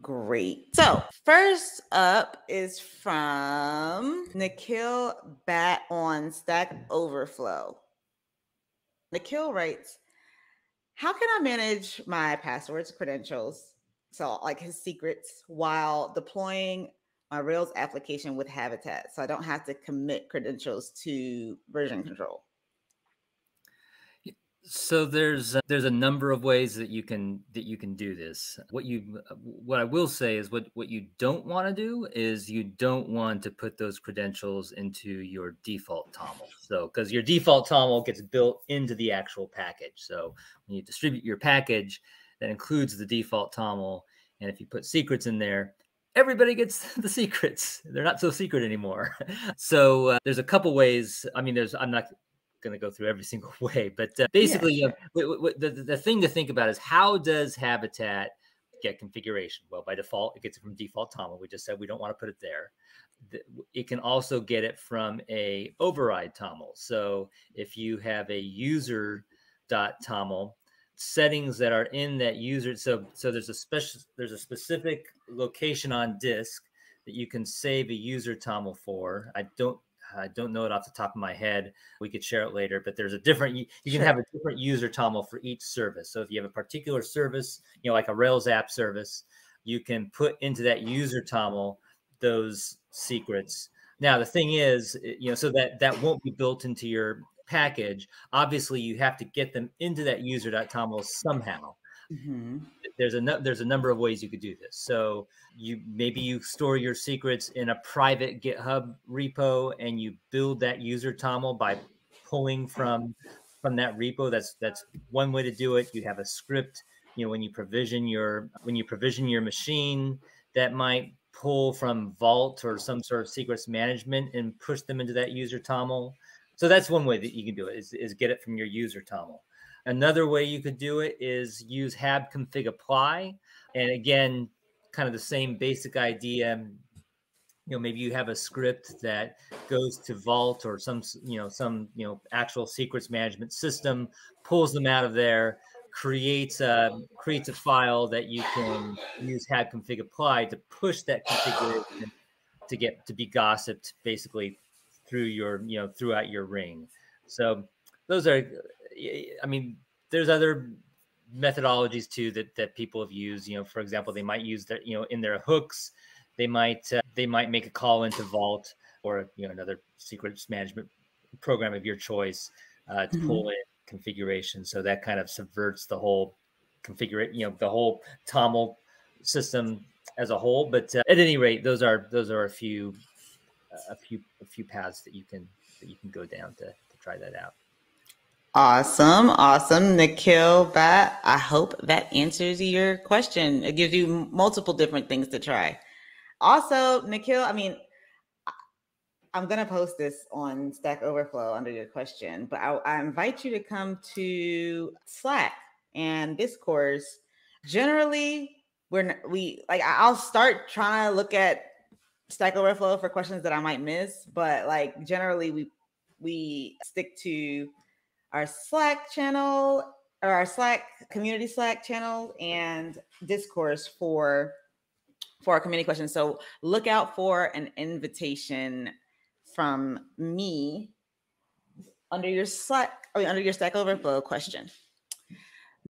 Great. So first up is from Nikhil Bhatt on Stack Overflow. Nikhil writes, how can I manage my passwords, credentials, so like his secrets, while deploying my Rails application with Habitat so I don't have to commit credentials to version control? So there's a number of ways that you can do this. What I will say is what you don't want to do is you don't want to put those credentials into your default TOML. So because your default TOML gets built into the actual package. So when you distribute your package, that includes the default TOML, and if you put secrets in there, everybody gets the secrets. They're not so secret anymore. So there's a couple ways. I mean, I'm not going to go through every single way, but basically, Yeah, sure. the thing to think about is, how does Habitat get configuration? Well, by default, it gets it from default TOML. We just said we don't want to put it there. It can also get it from a override TOML. So if you have a user.toml, settings that are in that user, so there's a specific location on disk that you can save a user TOML for. I don't know it off the top of my head. We could share it later, but there's a different, you can have a different user TOML for each service. So if you have a particular service, like a Rails app service, you can put into that user TOML those secrets. Now, the thing is, so that won't be built into your package. Obviously, you have to get them into that user.toml somehow. Mm-hmm. There's a number of ways you could do this. So maybe you store your secrets in a private GitHub repo, and you build that user TOML by pulling from that repo. That's one way to do it. You have a script, when you provision your machine, that might pull from Vault or some sort of secrets management and push them into that user TOML. So that's one way that you can do it, is get it from your user TOML. Another way you could do it is use habconfig apply. And again, kind of the same basic idea. Maybe you have a script that goes to Vault or some actual secrets management system, pulls them out of there, creates a file that you can use habconfig apply to push that configuration to be gossiped basically through your, throughout your ring. So those are, I mean, there's other methodologies too that people have used. For example, they might use that, in their hooks, they might make a call into Vault or another secrets management program of your choice to pull in configuration. So that kind of subverts the whole the whole TOML system as a whole. But at any rate, those are a few paths that you can go down to try that out. Awesome. Nikhil Bhatt, I hope that answers your question. It gives you multiple different things to try. Also, Nikhil, I'm going to post this on Stack Overflow under your question, but I invite you to come to Slack and Discourse. Generally, I'll start trying to look at Stack Overflow for questions that I might miss, but generally we stick to our Slack channel, or our Slack community Slack channel, and Discourse for our community questions. So look out for an invitation from me under your Stack Overflow question.